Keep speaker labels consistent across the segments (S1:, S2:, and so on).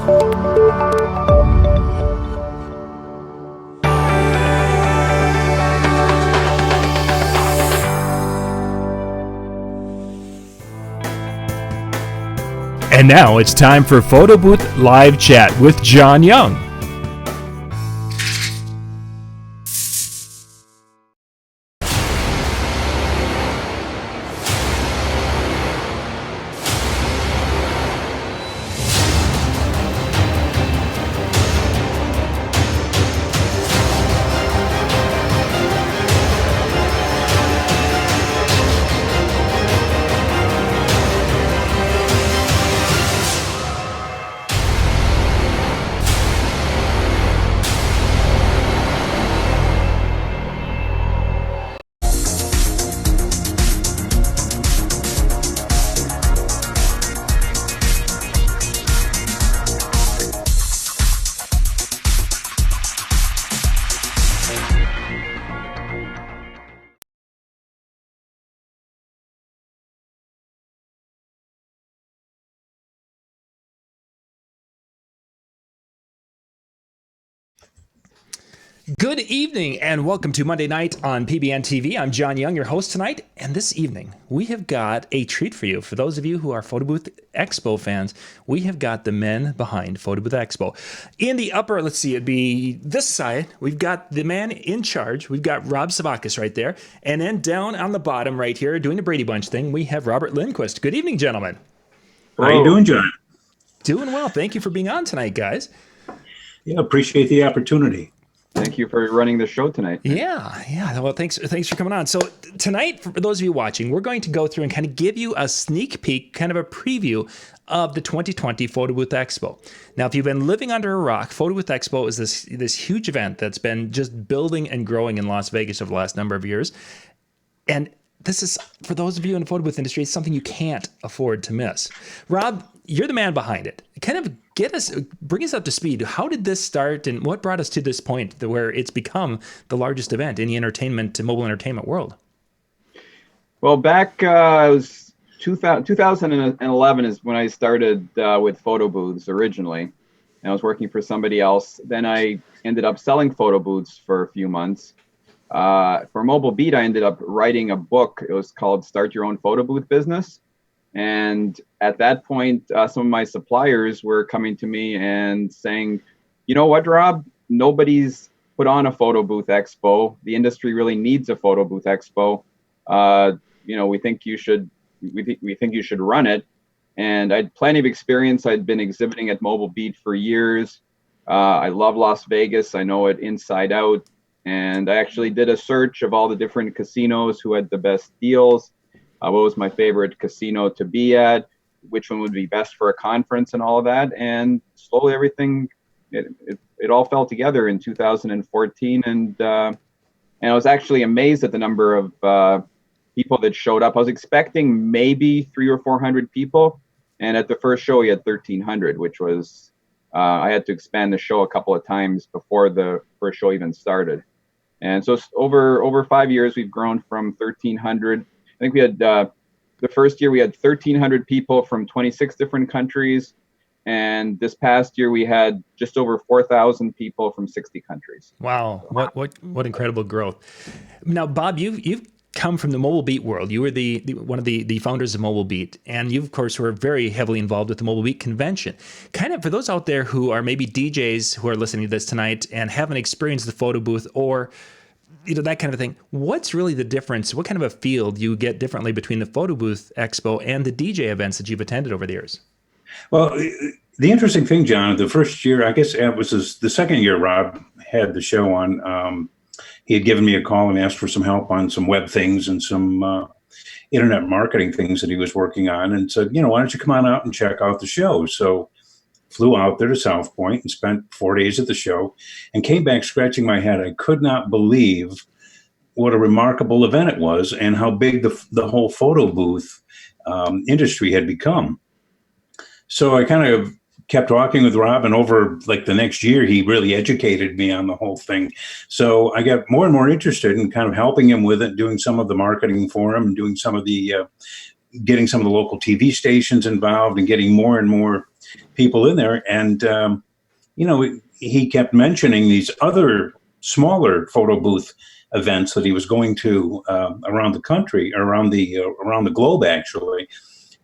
S1: And now it's time for Photo Booth Live Chat with John Young. Good evening and welcome to Monday Night on PBN TV. I'm John Young, your host tonight. And this evening, we have got a treat for you. For those of you who are Photo Booth Expo fans, we have got the men behind Photo Booth Expo. In the upper, let's see, it'd be this side, we've got the man in charge. We've got Rob Savakis right there. And then down on the bottom right here, doing the Brady Bunch thing, we have Robert Lindquist. Good evening, gentlemen.
S2: How you doing, John?
S1: Doing well. Thank you for being on tonight, guys.
S2: Yeah, appreciate the opportunity.
S3: Thank you for running the show tonight.
S1: Yeah. Well, thanks for coming on. So tonight, for those of you watching, we're going to go through and kind of give you a sneak peek, kind of a preview of the 2020 Photo Booth Expo. Now, if you've been living under a rock, Photo Booth Expo is this huge event that's been just building and growing in Las Vegas over the last number of years. And this is, for those of you in the photo booth industry, it's something you can't afford to miss. Rob, you're the man behind it. Kind of bring us up to speed. How did this start and what brought us to this point where it's become the largest event in the mobile entertainment world?
S3: Well, back, it was 2011 is when I started with photo booths originally. And I was working for somebody else. Then I ended up selling photo booths for a few months. For Mobile Beat, I ended up writing a book. It was called Start Your Own Photo Booth Business. And at that point, some of my suppliers were coming to me and saying, you know what, Rob, nobody's put on a photo booth expo. The industry really needs a photo booth expo. We think you should run it. And I had plenty of experience. I'd been exhibiting at Mobile Beat for years. I love Las Vegas. I know it inside out. And I actually did a search of all the different casinos who had the best deals. What was my favorite casino to be at? Which one would be best for a conference and all of that? And slowly everything, it all fell together in 2014. And I was actually amazed at the number of people that showed up. I was expecting maybe 300 or 400 people. And at the first show, we had 1,300, which was, I had to expand the show a couple of times before the first show even started. And so over 5 years, we've grown from 1,300. I think we had the first year we had 1,300 people from 26 different countries, and this past year we had just over 4,000 people from 60 countries.
S1: Wow, what incredible growth! Now, Bob, you've come from the Mobile Beat world. You were one of the founders of Mobile Beat, and you of course were very heavily involved with the Mobile Beat convention. Kind of for those out there who are maybe DJs who are listening to this tonight and haven't experienced the photo booth or that kind of thing, what's really the difference? What kind of a field you get differently between the Photo Booth Expo and the DJ events that you've attended over the years?
S2: Well, the interesting thing, John, the first year, I guess it was the second year Rob had the show on, he had given me a call and asked for some help on some web things and some internet marketing things that he was working on, and said, why don't you come on out and check out the show? So flew out there to South Point and spent 4 days at the show and came back scratching my head. I could not believe what a remarkable event it was and how big the whole photo booth industry had become. So I kind of kept talking with Rob, and over like the next year, he really educated me on the whole thing. So I got more and more interested in kind of helping him with it, doing some of the marketing for him, and doing some of the getting some of the local TV stations involved and getting more and more people in there. And, he kept mentioning these other smaller photo booth events that he was going to around the country, around the globe, actually.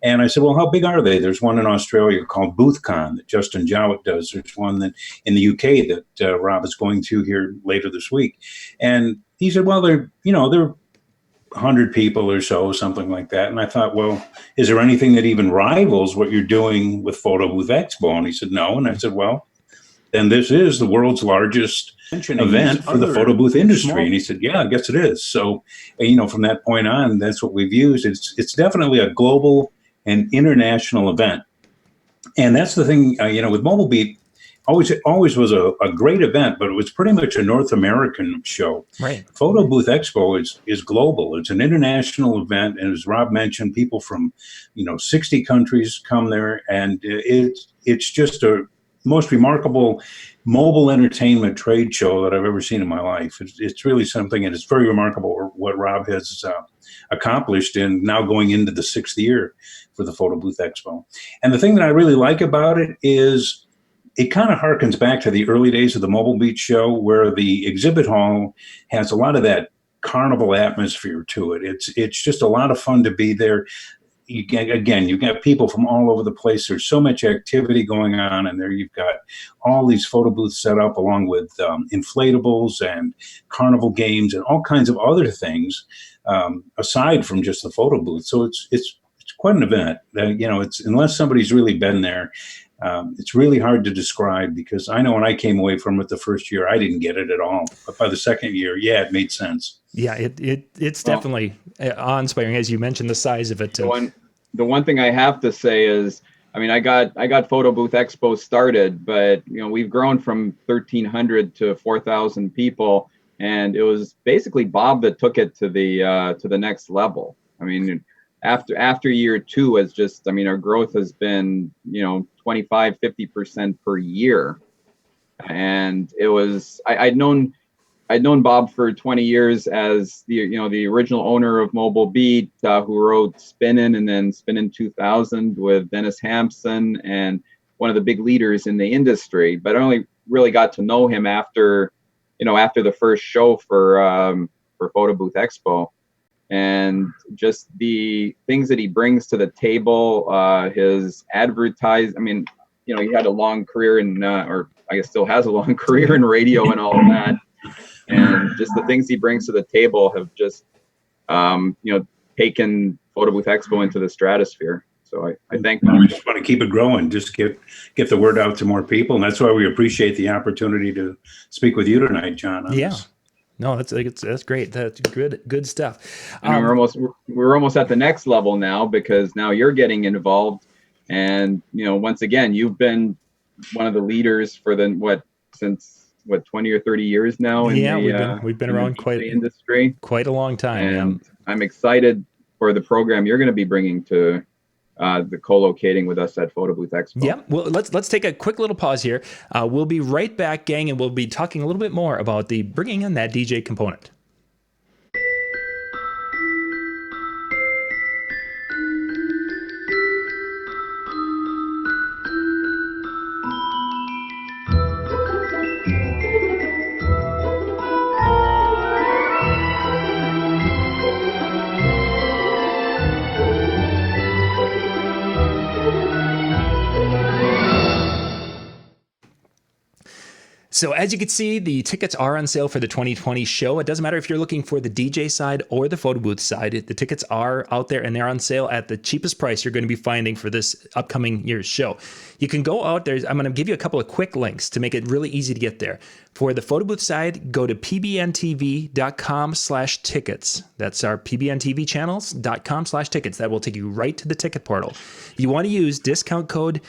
S2: And I said, well, how big are they? There's one in Australia called BoothCon that Justin Jowett does. There's one that in the UK that Rob is going to here later this week. And he said, well, they're 100 people or so, something like that. And I thought, well, is there anything that even rivals what you're doing with Photo Booth Expo? And he said, no. And I said, well, then this is the world's largest event for the photo booth industry. And he said, yeah, I guess it is. So, from that point on, that's what we've used. It's definitely a global and international event. And that's the thing, with Mobile Beat, always was a great event, but it was pretty much a North American show.
S1: Right.
S2: Photo Booth Expo is global. It's an international event. And as Rob mentioned, people from, 60 countries come there. And it's just a most remarkable mobile entertainment trade show that I've ever seen in my life. It's really something, and it's very remarkable what Rob has accomplished in now going into the 6th year for the Photo Booth Expo. And the thing that I really like about it is it kind of harkens back to the early days of the Mobile Beat show, where the exhibit hall has a lot of that carnival atmosphere to it. It's just a lot of fun to be there. You've got people from all over the place. There's so much activity going on, and there you've got all these photo booths set up along with inflatables and carnival games and all kinds of other things aside from just the photo booth. So it's quite an event. It's unless somebody's really been there, it's really hard to describe, because I know when I came away from it the first year, I didn't get it at all. But by the second year, yeah, it made sense.
S1: Yeah, it's definitely awe-inspiring, as you mentioned, the size of it.
S3: The one thing I have to say is, I got Photo Booth Expo started, but we've grown from 1,300 to 4,000 people, and it was basically Bob that took it to the next level. After year 2 is just, our growth has been 25-50% per year, and it was I'd known Bob for 20 years as the original owner of Mobile Beat, who wrote Spinnin' and then Spinnin' 2000 with Dennis Hampson, and one of the big leaders in the industry. But I only really got to know him after the first show for Photo Booth Expo, and just the things that he brings to the table, his advertise. He had a long career in, or I guess still has a long career in radio and all of that. And just the things he brings to the table have just, taken Photo Booth Expo into the stratosphere. So I thank him.
S2: We just want to keep it growing, just get the word out to more people. And that's why we appreciate the opportunity to speak with you tonight, John.
S1: Yeah. No, that's great. That's good stuff.
S3: And we're almost at the next level now, because now you're getting involved. And, once again, you've been one of the leaders for since 20 or 30 years now.
S1: We've been around quite a long time.
S3: And I'm excited for the program you're going to be bringing to the co-locating with us at Photo Booth Expo.
S1: Yeah. Well, let's take a quick little pause here. We'll be right back, gang, and we'll be talking a little bit more about the bringing in that DJ component. So as you can see, the tickets are on sale for the 2020 show. It doesn't matter if you're looking for the DJ side or the photo booth side. The tickets are out there and they're on sale at the cheapest price you're going to be finding for this upcoming year's show. You can go out there. I'm going to give you a couple of quick links to make it really easy to get there. For the photo booth side, go to pbntv.com/tickets. That's our PBNTV channels.com/tickets. That will take you right to the ticket portal. You want to use discount code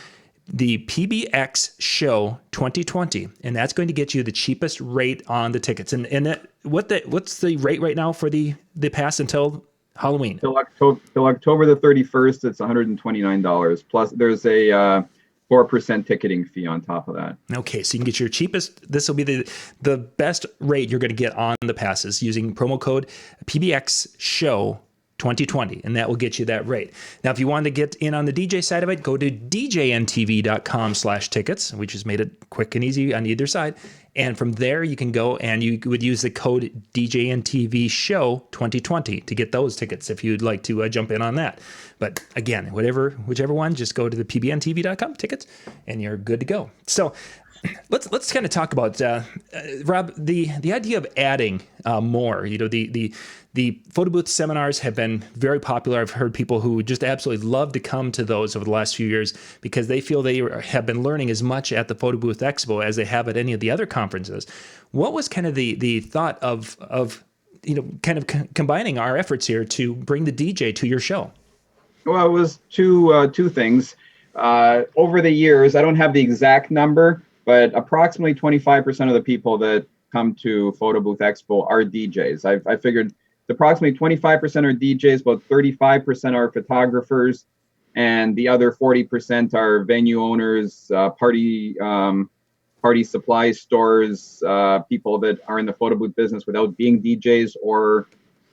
S1: the PBX Show 2020, and that's going to get you the cheapest rate on the tickets. And what's the rate right now for the pass until Halloween? Till
S3: October the 31st, it's $129. Plus, there's a 4% ticketing fee on top of that.
S1: Okay, so you can get your cheapest. This will be the best rate you're going to get on the passes using promo code PBX Show 2020, and that will get you that rate. Now, if you want to get in on the DJ side of it, go to djntv.com/tickets, which has made it quick and easy on either side. And from there, you can go and you would use the code DJNTV Show 2020 to get those tickets if you'd like to jump in on that. But again, whichever one, just go to the pbntv.com tickets, and you're good to go. So let's kind of talk about Rob, the idea of adding more. The photo booth seminars have been very popular. I've heard people who just absolutely love to come to those over the last few years because they feel they have been learning as much at the Photo Booth Expo as they have at any of the other conferences. What was kind of the thought of kind of combining our efforts here to bring the DJ to your show?
S3: Well, it was two things. Over the years, I don't have the exact number, but approximately 25% of the people that come to Photo Booth Expo are DJs. I figured approximately 25% are DJs, about 35% are photographers, and the other 40% are venue owners, party supply stores, people that are in the photo booth business without being DJs or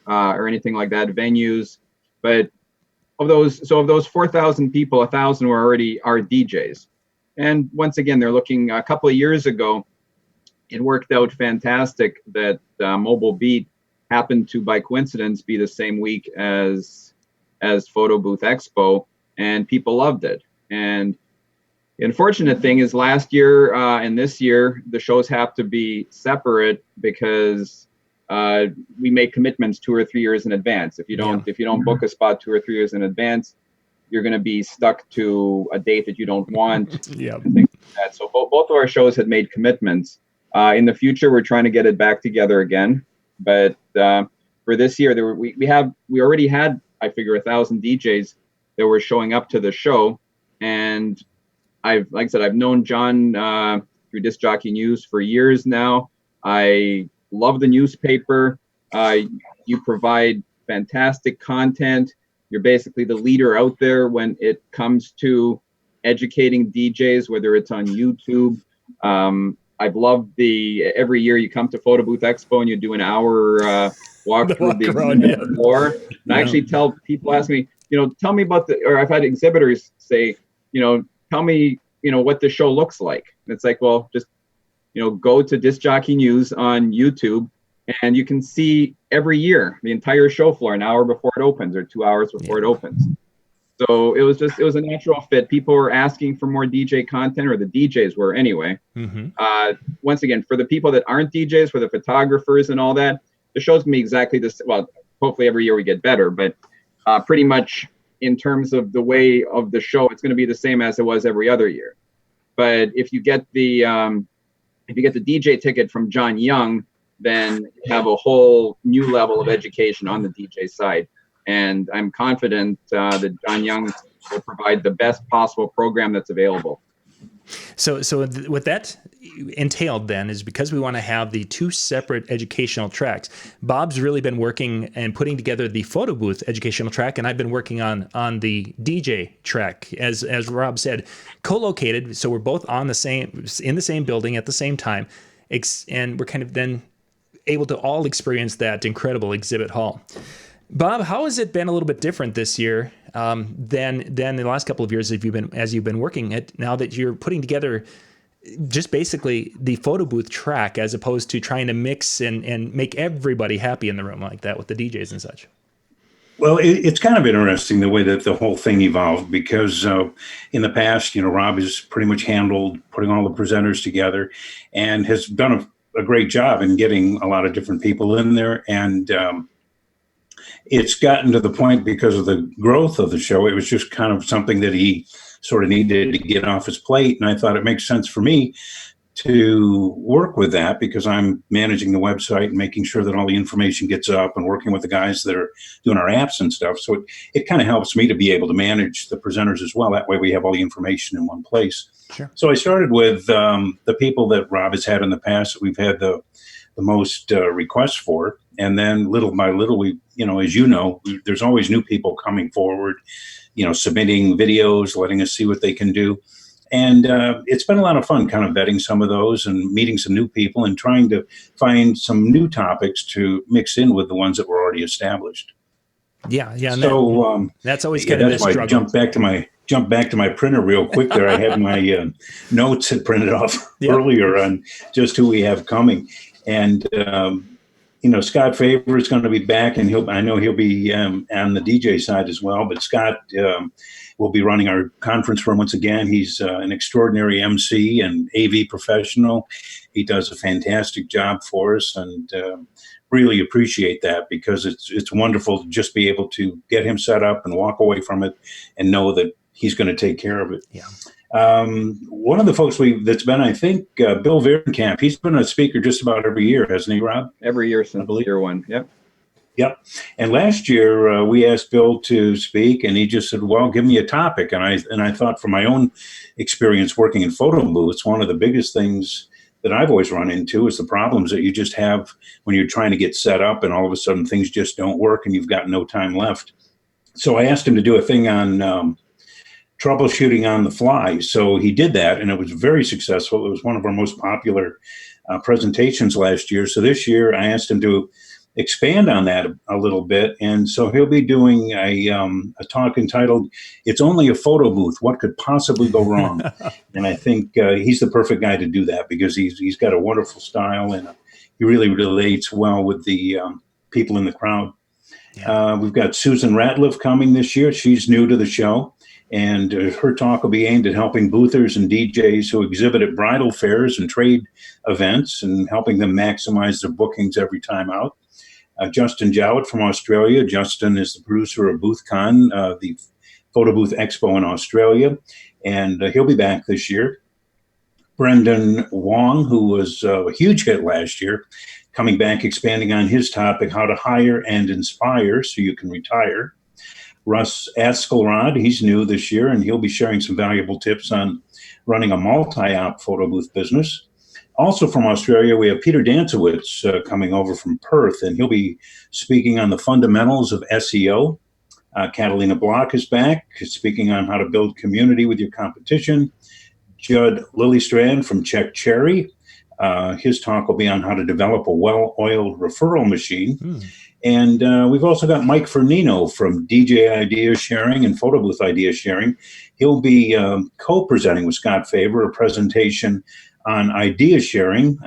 S3: anything like that, venues. But of those 4,000 people, 1,000 are DJs. And once again, they're looking. A couple of years ago, it worked out fantastic that Mobile Beat happened to, by coincidence, be the same week as Photo Booth Expo, and people loved it. And the unfortunate thing is last year and this year, the shows have to be separate because we make commitments 2 or 3 years in advance. If you don't book a spot 2 or 3 years in advance, you're going to be stuck to a date that you don't want.
S1: Yeah.
S3: And things like that. So both of our shows had made commitments. In the future, we're trying to get it back together again. But for this year, we already had, I figure, 1,000 DJs that were showing up to the show, and like I said, I've known John through Disc Jockey News for years now. I love the newspaper. You provide fantastic content. You're basically the leader out there when it comes to educating DJs, whether it's on YouTube. I've loved every year you come to Photo Booth Expo and you do an hour walk through the floor. And I actually tell people, ask me, tell me about or I've had exhibitors say, tell me, what the show looks like. And it's like, well, just, go to Disc Jockey News on YouTube and you can see every year the entire show floor an hour before it opens or 2 hours before it opens. So it was a natural fit. People were asking for more DJ content, or the DJs were anyway. Mm-hmm. Once again, for the people that aren't DJs, for the photographers and all that, the show's gonna be exactly this. Well, hopefully every year we get better, but pretty much in terms of the way of the show, it's gonna be the same as it was every other year. But if you get the DJ ticket from John Young, then you have a whole new level of education on the DJ side. And I'm confident that John Young will provide the best possible program that's available.
S1: So what that entailed then is, because we want to have the two separate educational tracks, Bob's really been working and putting together the photo booth educational track, and I've been working on the DJ track, as Rob said, co-located. So we're both in the same building at the same time, and we're kind of then able to all experience that incredible exhibit hall. Bob, how has it been a little bit different this year than the last couple of years as you've been working it, now that you're putting together just basically the photo booth track, as opposed to trying to mix and make everybody happy in the room like that with the DJs and such?
S2: Well, it's kind of interesting the way that the whole thing evolved, because in the past, Rob has pretty much handled putting all the presenters together and has done a great job in getting a lot of different people in there. And it's gotten to the point, because of the growth of the show, it was just kind of something that he sort of needed to get off his plate. And I thought it makes sense for me to work with that, because I'm managing the website and making sure that all the information gets up and working with the guys that are doing our apps and stuff. So it kind of helps me to be able to manage the presenters as well. That way we have all the information in one place. Sure. So I started with the people that Rob has had in the past that we've had the most requests for. And then little by little, there's always new people coming forward, submitting videos, letting us see what they can do. And it's been a lot of fun kind of vetting some of those and meeting some new people and trying to find some new topics to mix in with the ones that were already established.
S1: Yeah, yeah, and
S2: So
S1: that's always
S2: yeah,
S1: kind of
S2: that's
S1: the
S2: why I
S1: struggle.
S2: jumped back to my printer real quick there. I had my notes had printed off
S1: Yep.
S2: earlier on just who we have coming, and Scott Favor is going to be back, and I know he'll be on the DJ side as well. But Scott will be running our conference room once again. He's an extraordinary MC and AV professional. He does a fantastic job for us, and really appreciate that, because it's wonderful to just be able to get him set up and walk away from it and know that he's going to take care of it.
S1: Yeah.
S2: One of the folks that's been, I think, Bill Vierenkamp. He's been a speaker just about every year, hasn't he, Rob?
S3: Every year since year one. Yep.
S2: Yep. And last year we asked Bill to speak, and he just said, "Well, give me a topic." And I thought, from my own experience working in photo booths, one of the biggest things that I've always run into is the problems that you just have when you're trying to get set up, and all of a sudden things just don't work, and you've got no time left. So I asked him to do a thing on troubleshooting on the fly. So he did that, and it was very successful. It was one of our most popular presentations last year. So this year I asked him to expand on that a little bit, and so he'll be doing a talk entitled "It's Only a Photo Booth. What Could Possibly Go Wrong?" And I think he's the perfect guy to do that, because he's got a wonderful style, and he really relates well with the people in the crowd.
S1: Yeah.
S2: We've got Susan Ratliff coming this year. She's new to the show, and her talk will be aimed at helping boothers and DJs who exhibit at bridal fairs and trade events, and helping them maximize their bookings every time out. Justin Jowett from Australia. Justin is the producer of BoothCon, the Photo Booth Expo in Australia, and he'll be back this year. Brendan Wong, who was a huge hit last year, coming back, expanding on his topic, how to hire and inspire so you can retire. Russ Askelrod, he's new this year, and he'll be sharing some valuable tips on running a multi-op photo booth business. Also from Australia, we have Peter Dancewitz coming over from Perth, and he'll be speaking on the fundamentals of SEO. Catalina Block is back, speaking on how to build community with your competition. Judd Lillystrand from Czech Cherry. His talk will be on how to develop a well-oiled referral machine. And we've also got Mike Fernino from DJ Idea Sharing and Photo Booth Idea Sharing. He'll be co-presenting with Scott Favor a presentation on idea sharing,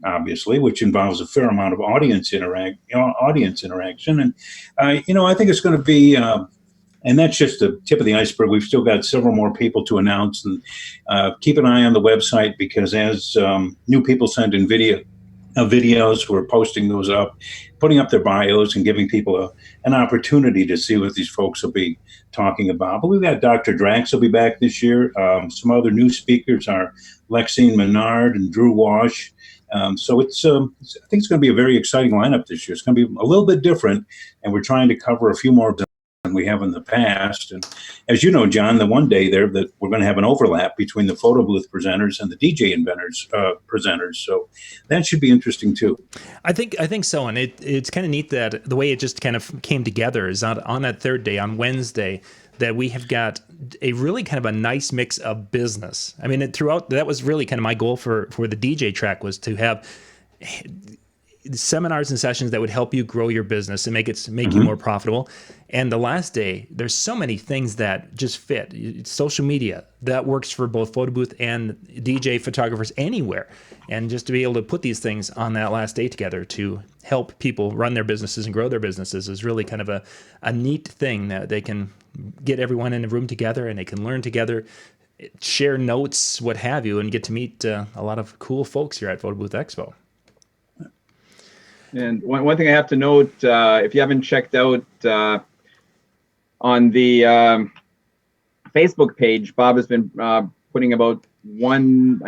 S2: obviously, which involves a fair amount of audience interaction. And, I think it's going to be, and that's just the tip of the iceberg. We've still got several more people to announce, and keep an eye on the website, because as new people send in videos, we're posting those up, putting up their bios, and giving people an opportunity to see what these folks will be talking about. But we've got Dr. Drax will be back this year. Some other new speakers are Lexine Menard and Drew Wash. So I think it's going to be a very exciting lineup this year. It's going to be a little bit different, and we're trying to cover a few more than we have in the past. And as you know, John, the one day there that we're going to have an overlap between the photo booth presenters and the DJ inventors presenters. So that should be interesting too.
S1: I think so, and it's kind of neat that the way it just kind of came together is on that third day, on Wednesday, that we have got a really kind of a nice mix of business. I mean, throughout, that was really kind of my goal for the DJ track, was to have seminars and sessions that would help you grow your business and make you more profitable. And the last day, there's so many things that just fit. Social media, that works for both photo booth and DJ photographers anywhere. And just to be able to put these things on that last day together to help people run their businesses and grow their businesses is really kind of a neat thing, that they can get everyone in a room together and they can learn together, share notes, what have you, and get to meet a lot of cool folks here at Photo Booth Expo.
S3: And one thing I have to note, if you haven't checked out on the Facebook page, Bob has been putting about one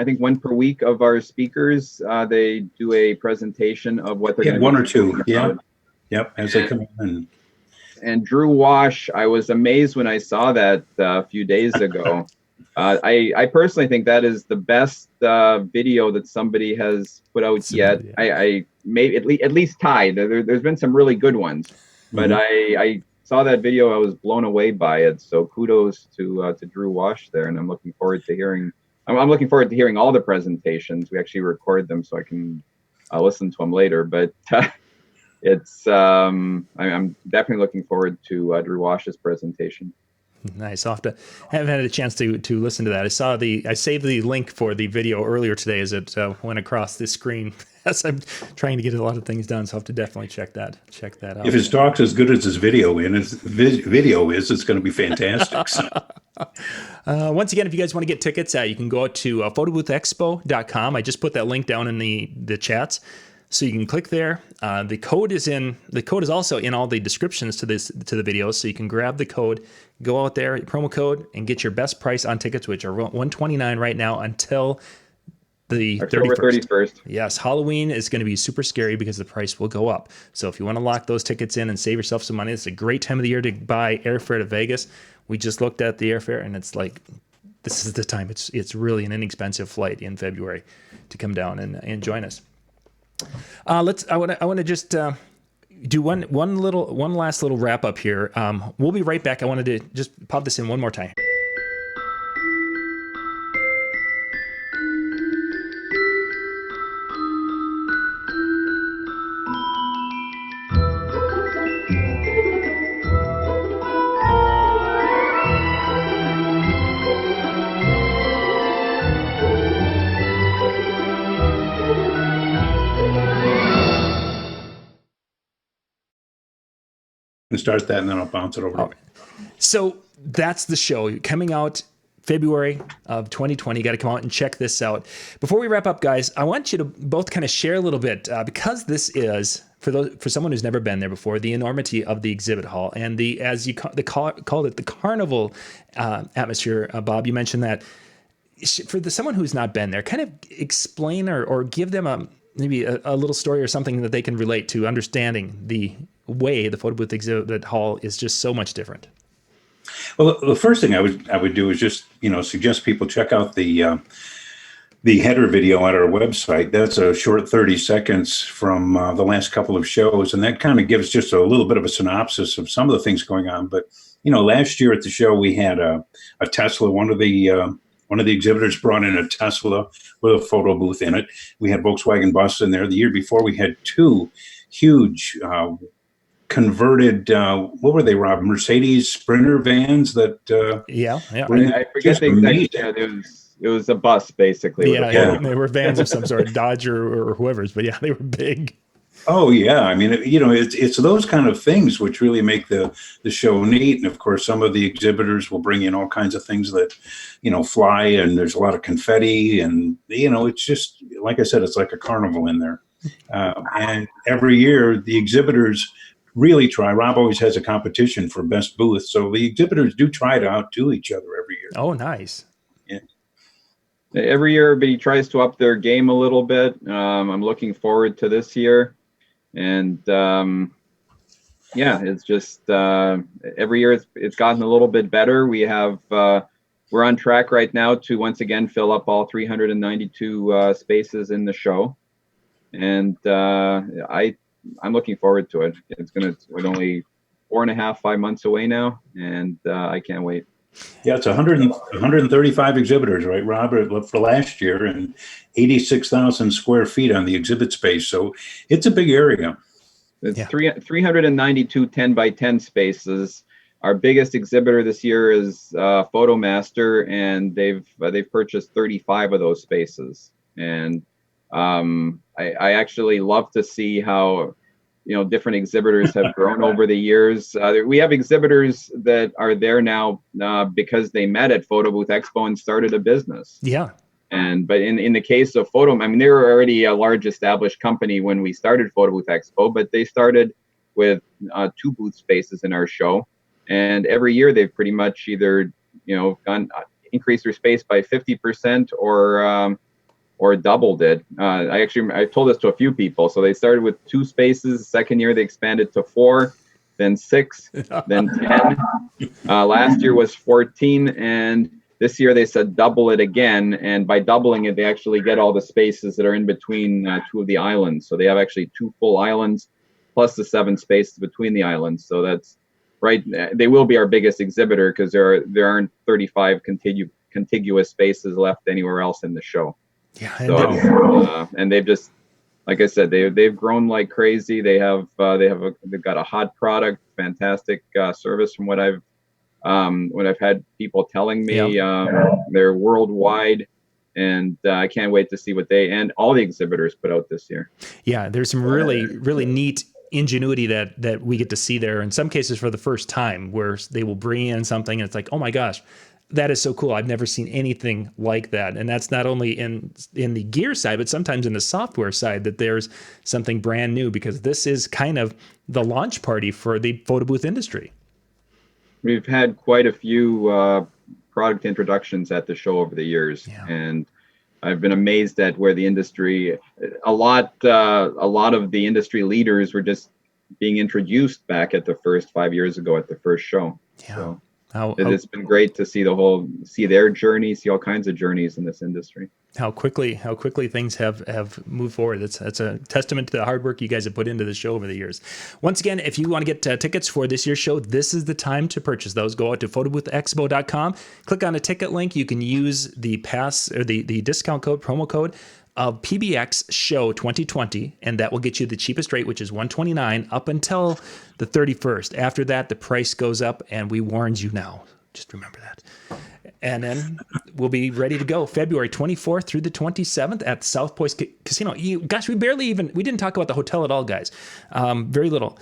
S3: per week of our speakers. They do a presentation of what they're going to
S2: one or two. Yeah. Yep. As they come in.
S3: And Drew Wash, I was amazed when I saw that a few days ago. I personally think that is the best video that somebody has put out yet. I maybe at least tied. There's been some really good ones, but I saw that video. I was blown away by it. So kudos to Drew Wash there, and I'm looking forward to hearing. I'm looking forward to hearing all the presentations. We actually record them so I can listen to them later. But I'm definitely looking forward to Drew Wash's presentation.
S1: Nice. I haven't had a chance to listen to that. I saved the link for the video earlier today as it went across the screen as I'm trying to get a lot of things done. So I'll have to definitely check that out.
S2: If his talk's as good as his video is, it's going to be fantastic. So.
S1: Once again, if you guys want to get tickets, you can go to photoboothexpo.com. I just put that link down in the chats. So you can click there. The code is also in all the descriptions to the videos. So you can grab the code, go out there, promo code, and get your best price on tickets, which are $129 right now until the
S3: October 31st.
S1: Yes, Halloween is going to be super scary because the price will go up. So if you want to lock those tickets in and save yourself some money, it's a great time of the year to buy airfare to Vegas. We just looked at the airfare, and it's like, this is the time. It's really an inexpensive flight in February to come down and join us. I want to just do one last little wrap up here. We'll be right back. I wanted to just pop this in one more time.
S2: And start that, and then I'll bounce it over to you.
S1: So that's the show coming out February of 2020. You got to come out and check this out. Before we wrap up, guys, I want you to both kind of share a little bit because this is for someone who's never been there before, the enormity of the exhibit hall and as you called it, the carnival atmosphere. Bob, you mentioned that for someone who's not been there, kind of explain or give them maybe a little story or something that they can relate to, understanding the way the photo booth exhibit hall is just so much different.
S2: Well, the first thing I would do is just suggest people check out the header video at our website. That's a short 30 seconds from the last couple of shows, and that kind of gives just a little bit of a synopsis of some of the things going on. But last year at the show we had a Tesla. One of the exhibitors brought in a Tesla with a photo booth in it. We had Volkswagen buses in there. The year before we had two huge converted, what were they, Rob? Mercedes Sprinter vans that
S1: yeah.
S3: I forget the exact. Yeah, it was a bus basically.
S1: Yeah, they were vans of some sort, Dodge or whoever's, but yeah, they were big.
S2: Oh yeah, I mean, it's those kind of things which really make the show neat. And of course, some of the exhibitors will bring in all kinds of things that fly, and there's a lot of confetti, and it's just like I said, it's like a carnival in there. And every year, the exhibitors really try. Rob always has a competition for best booth, so the exhibitors do try to outdo each other every year.
S1: Oh, nice.
S2: Yeah.
S3: Every year, everybody tries to up their game a little bit. I'm looking forward to this year, and it's just every year it's gotten a little bit better. We're on track right now to once again fill up all 392 spaces in the show, and I'm looking forward to it. We're only 4.5-5 months away now, and I can't wait.
S2: Yeah, it's 135 exhibitors, right, Robert, for last year, and 86,000 square feet on the exhibit space. So it's a big area.
S3: It's 392 10 by 10 spaces. Our biggest exhibitor this year is Photomaster, and they've purchased 35 of those spaces. And I actually love to see how different exhibitors have grown over the years. We have exhibitors that are there now because they met at Photo Booth Expo and started a business.
S1: Yeah.
S3: But in the case of they were already a large established company when we started Photo Booth Expo, but they started with 2 booth spaces in our show, and every year they've pretty much either increased their space by 50% or doubled it. I told this to a few people. So they started with 2 spaces. The second year they expanded to 4, then 6, then 10. Last year was 14, and this year they said double it again. And by doubling it, they actually get all the spaces that are in between 2 of the islands. So they have actually 2 full islands plus the 7 spaces between the islands. So that's right. They will be our biggest exhibitor because there aren't 35 contiguous spaces left anywhere else in the show.
S1: Yeah,
S3: and they've just like I said, they've grown like crazy. They've got a hot product, fantastic service from what I've had people telling me. They're worldwide, and I can't wait to see what they and all the exhibitors put out this year.
S1: Yeah, there's some really neat ingenuity that we get to see there. In some cases, for the first time, where they will bring in something and it's like, oh my gosh, that is so cool. I've never seen anything like that. And that's not only in the gear side, but sometimes in the software side, that there's something brand new, because this is kind of the launch party for the photo booth industry.
S3: We've had quite a few product introductions at the show over the years, and I've been amazed at where the industry, a lot of the industry leaders were just being introduced back at the first 5 years ago at the first show. So it's been great to see their journey, see all kinds of journeys in this industry.
S1: How quickly things have moved forward. That's a testament to the hard work you guys have put into the show over the years. Once again, if you want to get tickets for this year's show, this is the time to purchase those. Go out to photoboothexpo.com, click on a ticket link. You can use the pass or the discount code, promo code of PBX Show 2020, and that will get you the cheapest rate, which is $129 up until the 31st. After that, the price goes up, and we warned you now. Just remember that. And then we'll be ready to go February 24th through the 27th at South Point Casino. We didn't talk about the hotel at all, guys. Very little.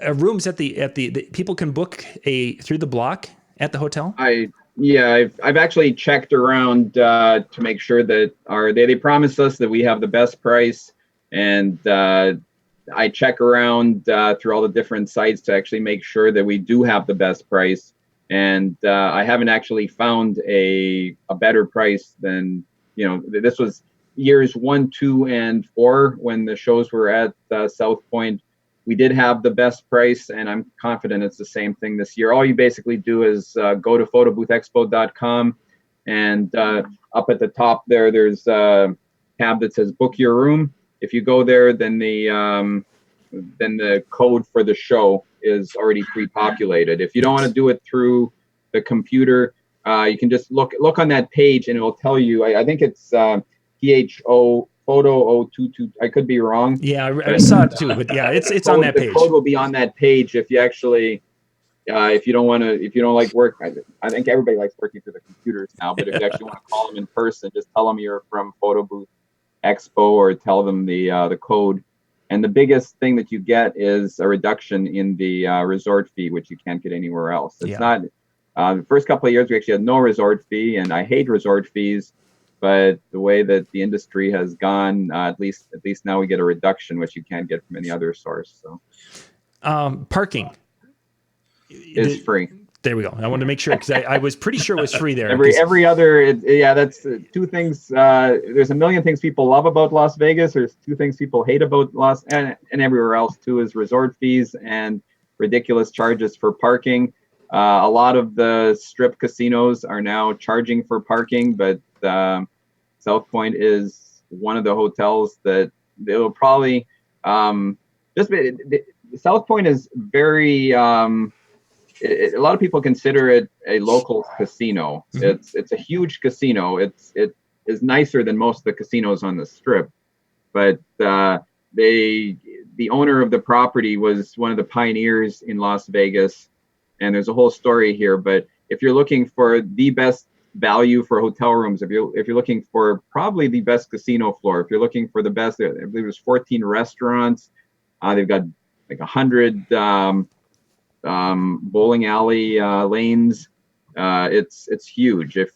S1: Rooms at the people can book through the block at the hotel.
S3: I've actually checked around to make sure that they promised us that we have the best price, and I check around through all the different sites to actually make sure that we do have the best price. And I haven't actually found a better price than, this was years 1, 2, and 4 when the shows were at South Point. We did have the best price, and I'm confident it's the same thing this year. All you basically do is go to photoboothexpo.com, and up at the top there's a tab that says book your room. If you go there, then the code for the show is already pre-populated. If you don't want to do it through the computer, you can just look on that page, and it will tell you. I think it's PHO Photo 022. I could be wrong.
S1: Yeah, I saw it too, but yeah, it's on that page.
S3: The code will be on that page if you actually, if you don't like work. I think everybody likes working through the computers now, but if you actually want to call them in person, just tell them you're from Photo Booth Expo, or tell them the code. And the biggest thing that you get is a reduction in the resort fee, which you can't get anywhere else. It's not the first couple of years we actually had no resort fee, and I hate resort fees. But the way that the industry has gone, at least now we get a reduction, which you can't get from any other source. So,
S1: parking
S3: is free.
S1: There we go. I wanted to make sure, because I was pretty sure it was free there.
S3: Every other, that's two things. There's a million things people love about Las Vegas. There's two things people hate about and everywhere else too, is resort fees and ridiculous charges for parking. A lot of the strip casinos are now charging for parking, but South Point is one of the hotels that they will probably South Point is very. A lot of people consider it a local casino. Mm-hmm. It's a huge casino. It is nicer than most of the casinos on the Strip, but the owner of the property was one of the pioneers in Las Vegas, and there's a whole story here. But if you're looking for the best value for hotel rooms, if you're looking for probably the best casino floor, if you're looking for the best, I believe there's 14 restaurants. They've got like 100. Bowling alley lanes. It's huge. If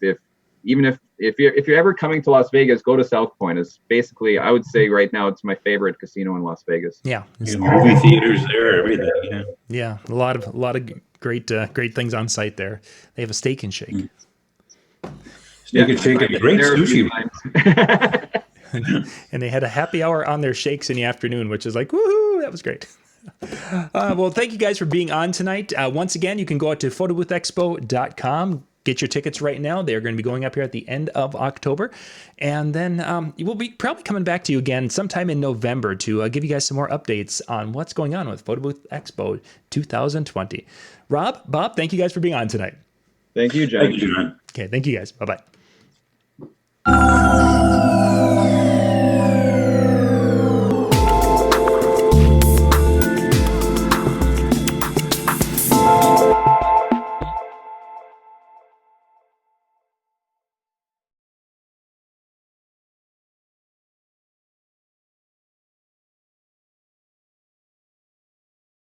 S3: you're ever coming to Las Vegas, go to South Point. It's basically, I would say right now, it's my favorite casino in Las Vegas.
S1: Yeah,
S2: movie theaters there, everything.
S1: Yeah, a lot of great things on site there. They have a steak and shake.
S2: Steak and shake, and great sushi.
S1: And they had a happy hour on their shakes in the afternoon, which is like, woohoo! That was great. Well, thank you guys for being on tonight. Once again, you can go out to photoboothexpo.com. Get your tickets right now. They're going to be going up here at the end of October. And then we'll be probably coming back to you again sometime in November to give you guys some more updates on what's going on with Photo Booth Expo 2020. Bob, thank you guys for being on tonight.
S3: Thank you, John.
S2: Thank you, John.
S1: Okay, thank you guys. Bye-bye.